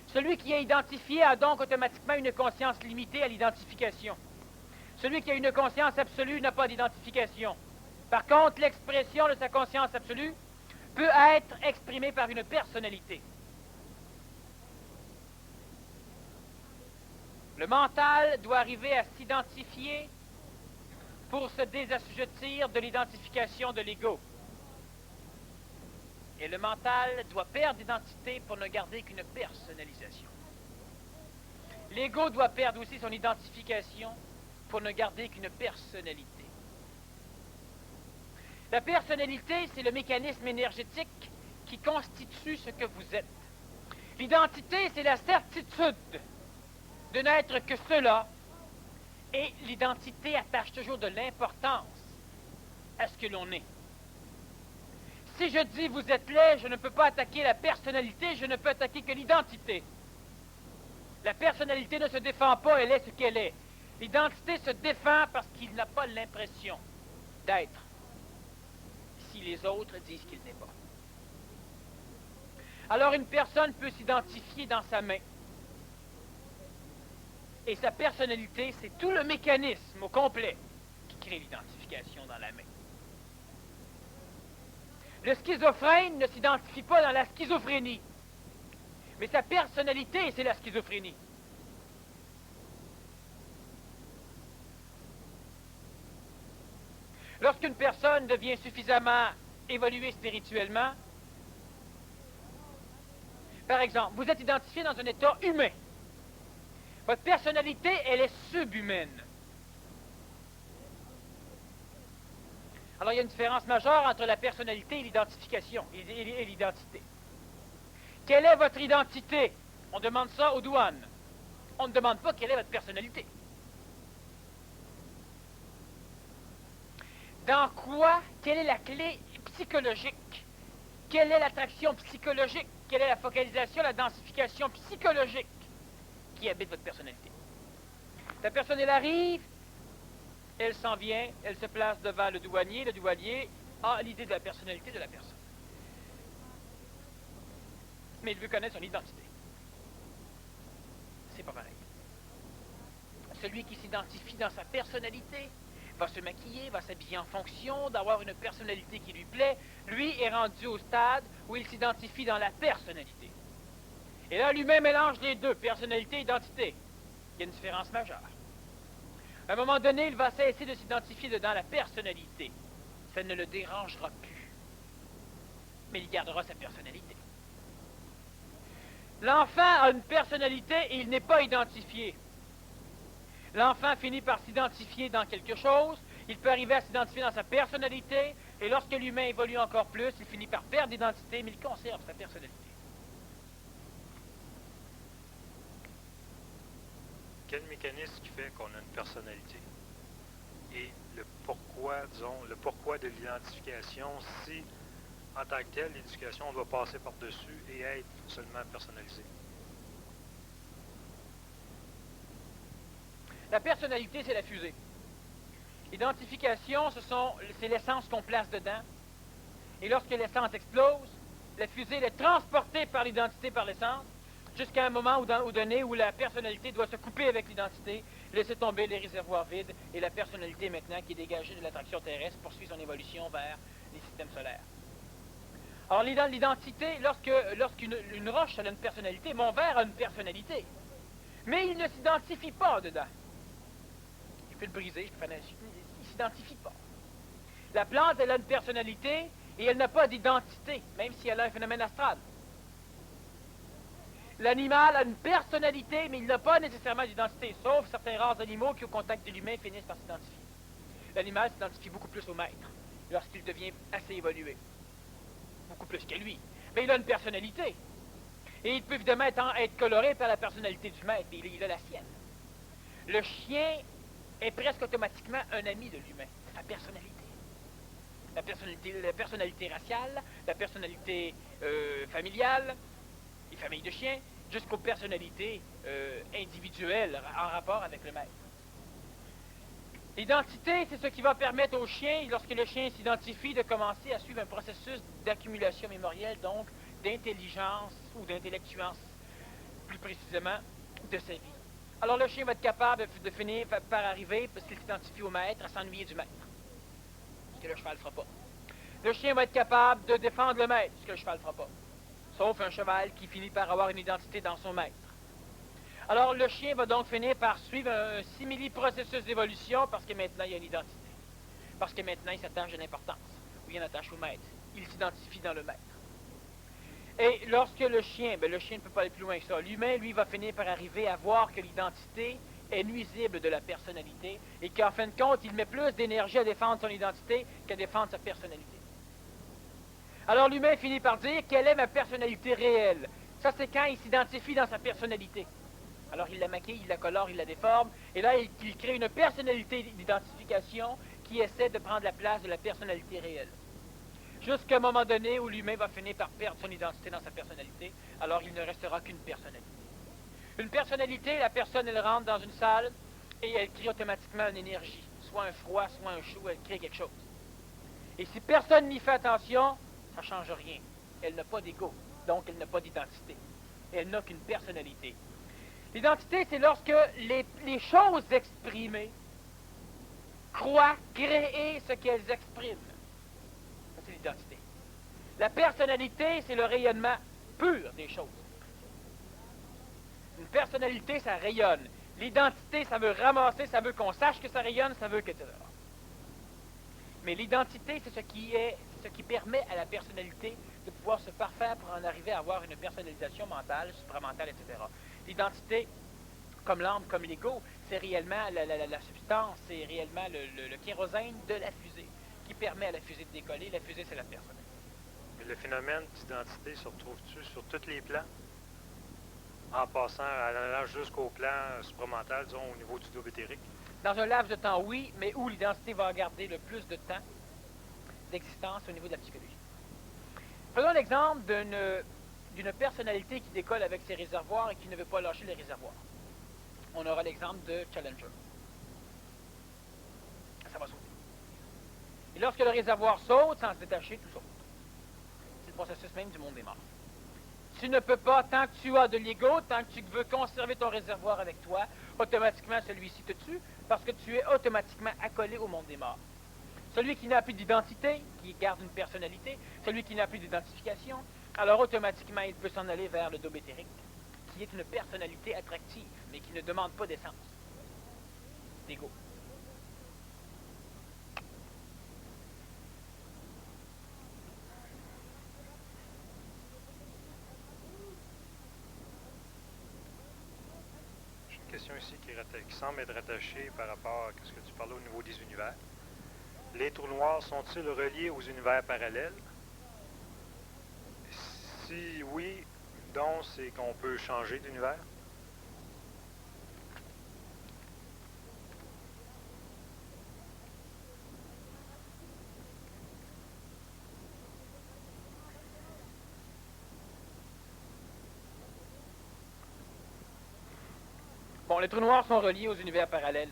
Celui qui est identifié a donc automatiquement une conscience limitée à l'identification. Celui qui a une conscience absolue n'a pas d'identification. Par contre, l'expression de sa conscience absolue peut être exprimée par une personnalité. Le mental doit arriver à s'identifier pour se désassujettir de l'identification de l'ego. Et le mental doit perdre d'identité pour ne garder qu'une personnalisation. L'ego doit perdre aussi son identification pour ne garder qu'une personnalité. La personnalité, c'est le mécanisme énergétique qui constitue ce que vous êtes. L'identité, c'est la certitude de n'être que cela, et l'identité attache toujours de l'importance à ce que l'on est. Si je dis vous êtes laid, je ne peux pas attaquer la personnalité, je ne peux attaquer que l'identité. La personnalité ne se défend pas, elle est ce qu'elle est. L'identité se défend parce qu'il n'a pas l'impression d'être si les autres disent qu'il n'est pas. Alors une personne peut s'identifier dans sa main. Et sa personnalité, c'est tout le mécanisme au complet qui crée l'identification dans la main. Le schizophrène ne s'identifie pas dans la schizophrénie. Mais sa personnalité, c'est la schizophrénie. Lorsqu'une personne devient suffisamment évoluée spirituellement, par exemple, vous êtes identifié dans un état humain. Votre personnalité, elle est subhumaine. Alors, il y a une différence majeure entre la personnalité et l'identification, et l'identité. Quelle est votre identité? On demande ça aux douanes. On ne demande pas quelle est votre personnalité. Dans quoi? Quelle est la clé psychologique? Quelle est l'attraction psychologique? Quelle est la focalisation, la densification psychologique qui habite votre personnalité? La personne, elle arrive, elle s'en vient, elle se place devant le douanier a l'idée de la personnalité de la personne. Mais il veut connaître son identité. C'est pas pareil. Celui qui s'identifie dans sa personnalité va se maquiller, va s'habiller en fonction d'avoir une personnalité qui lui plaît. Lui est rendu au stade où il s'identifie dans la personnalité. Et là, lui-même mélange les deux, personnalité et identité. Il y a une différence majeure. À un moment donné, il va cesser de s'identifier dans la personnalité. Ça ne le dérangera plus. Mais il gardera sa personnalité. L'enfant a une personnalité et il n'est pas identifié. L'enfant finit par s'identifier dans quelque chose, il peut arriver à s'identifier dans sa personnalité, et lorsque l'humain évolue encore plus, il finit par perdre d'identité, mais il conserve sa personnalité. Quel mécanisme qui fait qu'on a une personnalité? Et le pourquoi, disons, le pourquoi de l'identification, si en tant que telle, l'éducation va passer par-dessus et être seulement personnalisée. La personnalité, c'est la fusée. L'identification, c'est l'essence qu'on place dedans. Et lorsque l'essence explose, la fusée elle est transportée par l'identité, par l'essence, jusqu'à un moment où donné où la personnalité doit se couper avec l'identité, laisser tomber les réservoirs vides, et la personnalité maintenant qui est dégagée de l'attraction terrestre poursuit son évolution vers les systèmes solaires. Alors l'identité, lorsqu'une roche a une personnalité, mon verre a une personnalité, mais il ne s'identifie pas dedans. Je peux le briser, il ne s'identifie pas. La plante, elle a une personnalité et elle n'a pas d'identité, même si elle a un phénomène astral. L'animal a une personnalité, mais il n'a pas nécessairement d'identité, sauf certains rares animaux qui, au contact de l'humain, finissent par s'identifier. L'animal s'identifie beaucoup plus au maître, lorsqu'il devient assez évolué. Beaucoup plus que lui. Mais il a une personnalité. Et il peut évidemment être coloré par la personnalité du maître, mais il a la sienne. Le chien est presque automatiquement un ami de l'humain. C'est sa personnalité. La personnalité raciale, la personnalité familiale, les familles de chiens, jusqu'aux personnalités individuelles en rapport avec le maître. L'identité, c'est ce qui va permettre au chien, lorsque le chien s'identifie, de commencer à suivre un processus d'accumulation mémorielle, donc d'intelligence ou d'intellectuance, plus précisément, de sa vie. Alors le chien va être capable de finir par arriver, parce qu'il s'identifie au maître, à s'ennuyer du maître, ce que le cheval ne fera pas. Le chien va être capable de défendre le maître, ce que le cheval ne fera pas. Sauf un cheval qui finit par avoir une identité dans son maître. Alors le chien va donc finir par suivre un simili-processus d'évolution parce que maintenant il y a une identité. Parce que maintenant il s'attache à l'importance, ou il en attache au maître. Il s'identifie dans le maître. Et lorsque le chien ne peut pas aller plus loin que ça. L'humain, lui, va finir par arriver à voir que l'identité est nuisible de la personnalité et qu'en fin de compte, il met plus d'énergie à défendre son identité qu'à défendre sa personnalité. Alors l'humain finit par dire, quelle est ma personnalité réelle? Ça, c'est quand il s'identifie dans sa personnalité. Alors il la maquille, il la colore, il la déforme, et là, il crée une personnalité d'identification qui essaie de prendre la place de la personnalité réelle. Jusqu'à un moment donné où l'humain va finir par perdre son identité dans sa personnalité, alors il ne restera qu'une personnalité. Une personnalité, la personne, elle rentre dans une salle et elle crée automatiquement une énergie, soit un froid, soit un chaud, elle crée quelque chose. Et si personne n'y fait attention, ça ne change rien. Elle n'a pas d'ego, donc elle n'a pas d'identité. Elle n'a qu'une personnalité. L'identité, c'est lorsque les choses exprimées croient créer ce qu'elles expriment. Ça, c'est l'identité. La personnalité, c'est le rayonnement pur des choses. Une personnalité, ça rayonne. L'identité, ça veut ramasser, ça veut qu'on sache que ça rayonne, ça veut que... Mais l'identité, c'est ce qui permet à la personnalité de pouvoir se parfaire pour en arriver à avoir une personnalisation mentale, supramentale, etc. L'identité, comme l'âme, comme l'ego, c'est réellement la substance, c'est réellement le kérosène de la fusée qui permet à la fusée de décoller. La fusée, c'est la personnalité. Mais le phénomène d'identité se retrouve-tu sur tous les plans? En passant, allant jusqu'au plan supramental, disons, au niveau du double éthérique? Dans un laps de temps, oui, mais où l'identité va garder le plus de temps d'existence au niveau de la psychologie. Prenons l'exemple d'une personnalité qui décolle avec ses réservoirs et qui ne veut pas lâcher les réservoirs. On aura l'exemple de Challenger. Ça va sauter. Et lorsque le réservoir saute, sans se détacher, tout saute. C'est le processus même du monde des morts. Tu ne peux pas, tant que tu as de l'ego, tant que tu veux conserver ton réservoir avec toi, automatiquement celui-ci te tue, parce que tu es automatiquement accolé au monde des morts. Celui qui n'a plus d'identité, qui garde une personnalité, celui qui n'a plus d'identification, alors automatiquement il peut s'en aller vers le double éthérique, qui est une personnalité attractive, mais qui ne demande pas d'essence, d'ego. Question ici qui semble être rattachée par rapport à ce que tu parlais au niveau des univers. Les trous noirs sont-ils reliés aux univers parallèles? Si oui, donc c'est qu'on peut changer d'univers? Bon, les trous noirs sont reliés aux univers parallèles.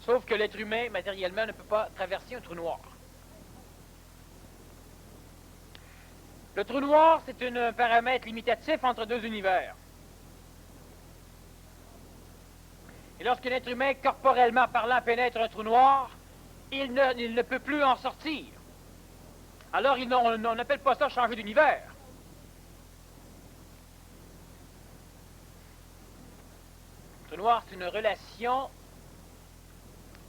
Sauf que l'être humain, matériellement, ne peut pas traverser un trou noir. Le trou noir, c'est un paramètre limitatif entre deux univers. Et lorsque l'être humain, corporellement parlant, pénètre un trou noir, il ne peut plus en sortir. Alors, on n'appelle pas ça changer d'univers. Le trou noir, c'est une relation.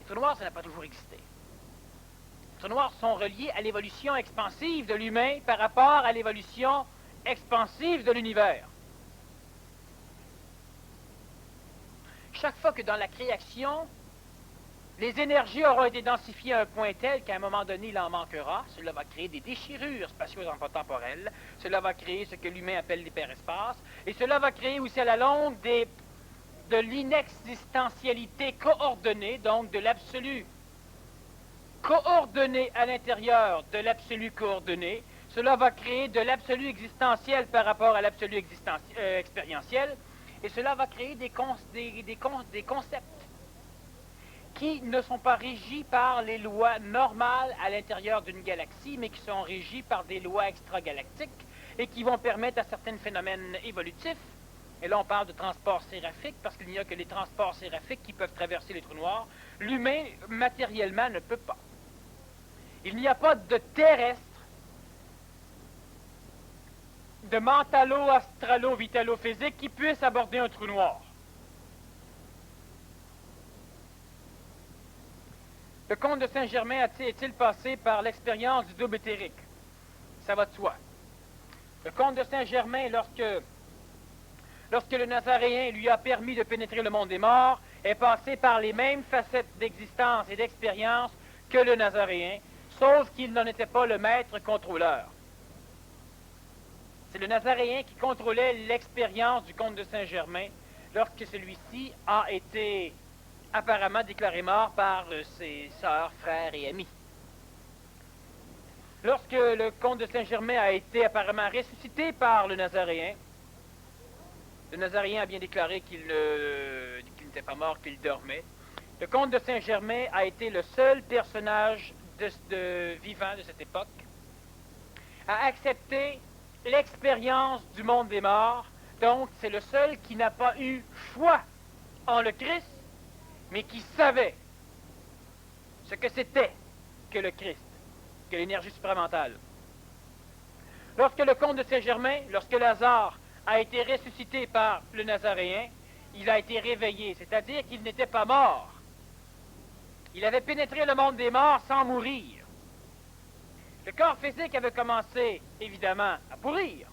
Les trous noirs, ça n'a pas toujours existé. Les trous noirs sont reliés à l'évolution expansive de l'humain par rapport à l'évolution expansive de l'univers. Chaque fois que dans la création, les énergies auront été densifiées à un point tel qu'à un moment donné, il en manquera, cela va créer des déchirures spatio-temporelles, cela va créer ce que l'humain appelle l'hyperespace, et cela va créer aussi à la longue de l'inexistentialité coordonnée, donc de l'absolu coordonné à l'intérieur de l'absolu coordonné. Cela va créer de l'absolu existentiel par rapport à l'absolu expérientiel, et cela va créer des concepts qui ne sont pas régis par les lois normales à l'intérieur d'une galaxie, mais qui sont régis par des lois extragalactiques et qui vont permettre à certains phénomènes évolutifs. Et là, on parle de transport séraphique, parce qu'il n'y a que les transports séraphiques qui peuvent traverser les trous noirs. L'humain, matériellement, ne peut pas. Il n'y a pas de terrestre, de mentalo-astralo-vitalo-physique qui puisse aborder un trou noir. Le comte de Saint-Germain est-il passé par l'expérience du double éthérique? Ça va de soi. Le comte de Saint-Germain, lorsque le Nazaréen lui a permis de pénétrer le monde des morts, est passé par les mêmes facettes d'existence et d'expérience que le Nazaréen, sauf qu'il n'en était pas le maître contrôleur. C'est le Nazaréen qui contrôlait l'expérience du comte de Saint-Germain lorsque celui-ci a été apparemment déclaré mort par ses sœurs, frères et amis. Lorsque le comte de Saint-Germain a été apparemment ressuscité par le Nazaréen a bien déclaré qu'il n'était pas mort, qu'il dormait. Le comte de Saint-Germain a été le seul personnage vivant de cette époque à accepter l'expérience du monde des morts. Donc, c'est le seul qui n'a pas eu foi en le Christ, mais qui savait ce que c'était que le Christ, que l'énergie supramentale. Lorsque le comte de Saint-Germain, lorsque Lazare a été ressuscité par le Nazaréen, il a été réveillé, c'est-à-dire qu'il n'était pas mort. Il avait pénétré le monde des morts sans mourir. Le corps physique avait commencé, évidemment, à pourrir.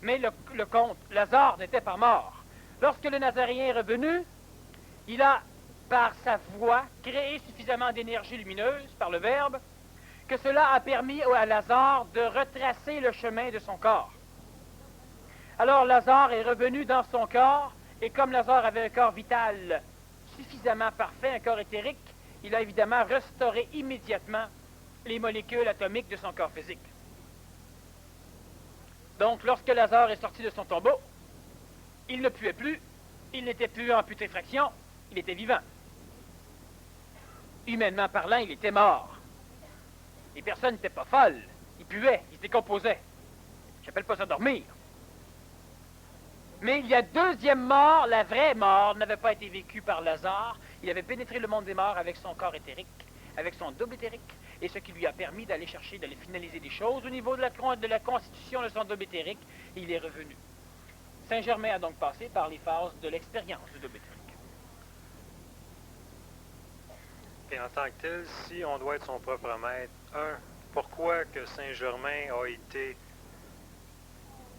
Mais le comte Lazare n'était pas mort. Lorsque le Nazaréen est revenu, il a, par sa voix, créé suffisamment d'énergie lumineuse, par le Verbe, que cela a permis à Lazare de retracer le chemin de son corps. Alors Lazare est revenu dans son corps, et comme Lazare avait un corps vital suffisamment parfait, un corps éthérique, il a évidemment restauré immédiatement les molécules atomiques de son corps physique. Donc, lorsque Lazare est sorti de son tombeau, il ne puait plus, il n'était plus en putréfaction, il était vivant. Humainement parlant, il était mort. Les personnes n'étaient pas folles, ils puaient, ils se décomposaient. J'appelle pas ça dormir. Mais il y a deuxième mort, la vraie mort, n'avait pas été vécue par Lazare. Il avait pénétré le monde des morts avec son corps éthérique, avec son double éthérique, et ce qui lui a permis d'aller chercher, d'aller finaliser des choses au niveau de la constitution de son double éthérique, et il est revenu. Saint-Germain a donc passé par les phases de l'expérience du double éthérique. Et en tant que tel, si on doit être son propre maître, pourquoi que Saint-Germain a été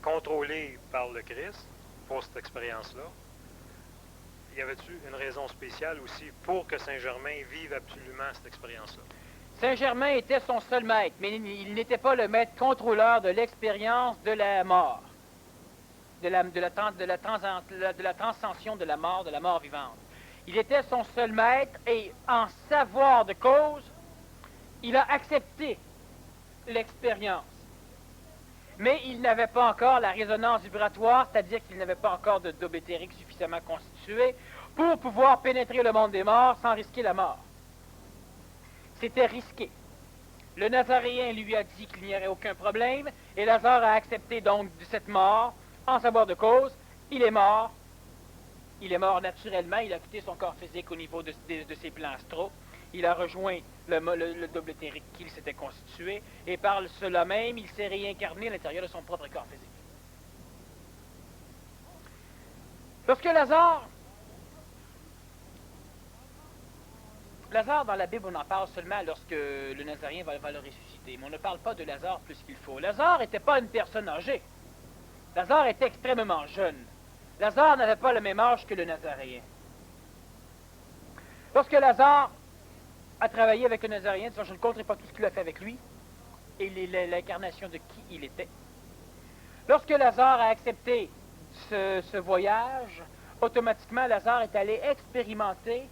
contrôlé par le Christ pour cette expérience-là? Y avait-tu une raison spéciale aussi pour que Saint-Germain vive absolument cette expérience-là? Saint-Germain était son seul maître, mais il n'était pas le maître contrôleur de l'expérience de la mort, de la transcension de la mort vivante. Il était son seul maître et, en savoir de cause, il a accepté l'expérience. Mais il n'avait pas encore la résonance vibratoire, c'est-à-dire qu'il n'avait pas encore de double éthérique suffisamment constitué pour pouvoir pénétrer le monde des morts sans risquer la mort. C'était risqué. Le Nazaréen lui a dit qu'il n'y aurait aucun problème, et Lazare a accepté donc de cette mort, en savoir de cause. Il est mort. Il est mort naturellement, il a quitté son corps physique au niveau de ses plans astraux. Il a rejoint le double éthérique qu'il s'était constitué, et par cela même, il s'est réincarné à l'intérieur de son propre corps physique. Lorsque Lazare, dans la Bible, on en parle seulement lorsque le Nazaréen va le ressusciter, mais on ne parle pas de Lazare plus qu'il faut. Lazare n'était pas une personne âgée. Lazare était extrêmement jeune. Lazare n'avait pas le même âge que le Nazaréen. Lorsque Lazare a travaillé avec le Nazaréen, je ne compterai pas tout ce qu'il a fait avec lui, et l'incarnation de qui il était. Lorsque Lazare a accepté ce voyage, automatiquement, Lazare est allé expérimenter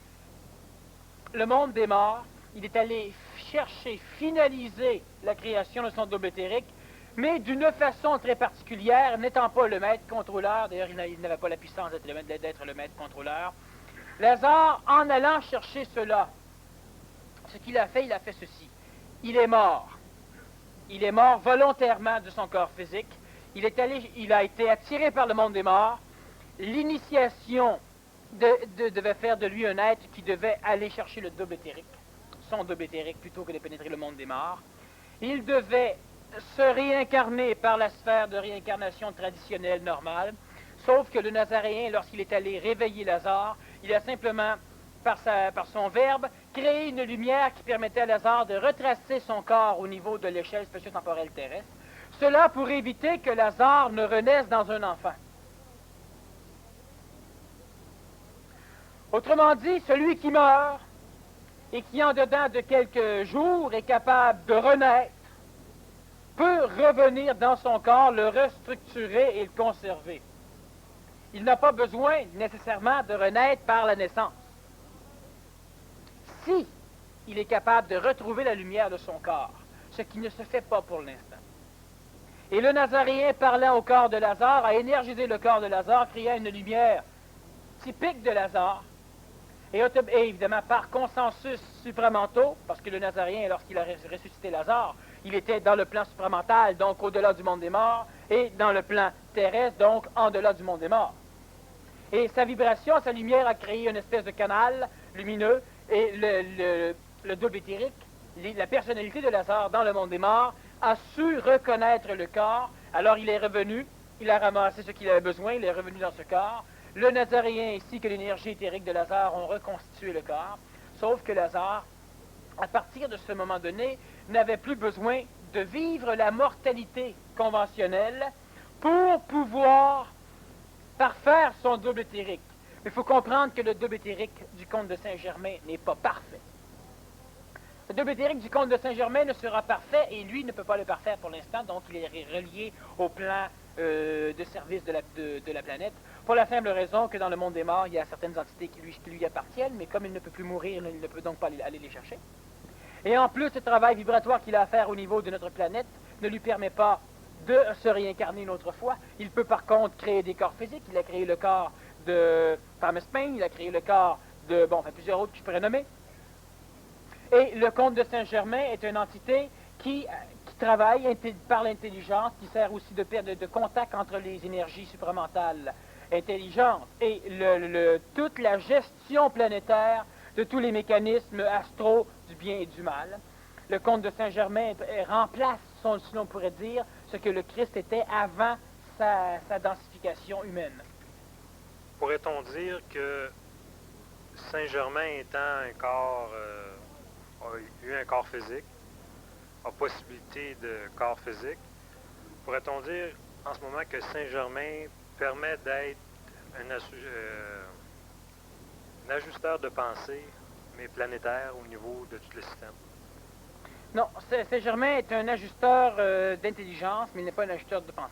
le monde des morts. Il est allé chercher, finaliser la création de son double éthérique, mais d'une façon très particulière, n'étant pas le maître contrôleur. D'ailleurs, il n'avait pas la puissance d'être le maître contrôleur. Lazare, en allant chercher cela, ce qu'il a fait ceci. Il est mort. Il est mort volontairement de son corps physique. Il a été attiré par le monde des morts. L'initiation devait faire de lui un être qui devait aller chercher le double éthérique, son double éthérique, plutôt que de pénétrer le monde des morts. Il devait se réincarner par la sphère de réincarnation traditionnelle normale, sauf que le Nazaréen, lorsqu'il est allé réveiller Lazare, il a simplement par son verbe, créé une lumière qui permettait à Lazare de retracer son corps au niveau de l'échelle spatio-temporelle terrestre. Cela pour éviter que Lazare ne renaisse dans un enfant. Autrement dit, celui qui meurt et qui, en dedans de quelques jours, est capable de renaître, peut revenir dans son corps, le restructurer et le conserver. Il n'a pas besoin nécessairement de renaître par la naissance. Si il est capable de retrouver la lumière de son corps, ce qui ne se fait pas pour l'instant. Et le Nazaréen, parlant au corps de Lazare, a énergisé le corps de Lazare, créant une lumière typique de Lazare, et évidemment par consensus supramental, parce que le Nazaréen, lorsqu'il a ressuscité Lazare, il était dans le plan supramental, donc au-delà du monde des morts, et dans le plan terrestre, donc en-delà du monde des morts. Et sa vibration, sa lumière a créé une espèce de canal lumineux, et le double éthérique, la personnalité de Lazare dans le monde des morts, a su reconnaître le corps. Alors il est revenu, il a ramassé ce qu'il avait besoin, il est revenu dans ce corps. Le Nazaréen ainsi que l'énergie éthérique de Lazare ont reconstitué le corps, sauf que Lazare, à partir de ce moment donné, n'avait plus besoin de vivre la mortalité conventionnelle pour pouvoir parfaire son double éthérique. Mais il faut comprendre que le double éthérique du comte de Saint-Germain n'est pas parfait. Le double éthérique du comte de Saint-Germain ne sera parfait et lui ne peut pas le parfaire pour l'instant, donc il est relié au plan de service de la planète, pour la simple raison que dans le monde des morts, il y a certaines entités qui lui appartiennent, mais comme il ne peut plus mourir, il ne peut donc pas aller les chercher. Et en plus, le travail vibratoire qu'il a à faire au niveau de notre planète ne lui permet pas de se réincarner une autre fois. Il peut par contre créer des corps physiques. Il a créé le corps de Thomas Paine, il a créé le corps de, plusieurs autres que je pourrais nommer. Et le comte de Saint-Germain est une entité qui travaille par l'intelligence, qui sert aussi de contact entre les énergies supramentales intelligentes et toute la gestion planétaire de tous les mécanismes astraux du bien et du mal. Le comte de Saint-Germain remplace, si l'on pourrait dire, ce que le Christ était avant sa densification humaine. Pourrait-on dire que Saint-Germain étant un corps, a eu un corps physique, a possibilité de corps physique, pourrait-on dire en ce moment que Saint-Germain permet d'être un ajusteur de pensée, mais planétaire au niveau de tout le système? Non, Saint-Germain est un ajusteur d'intelligence, mais il n'est pas un ajusteur de pensée.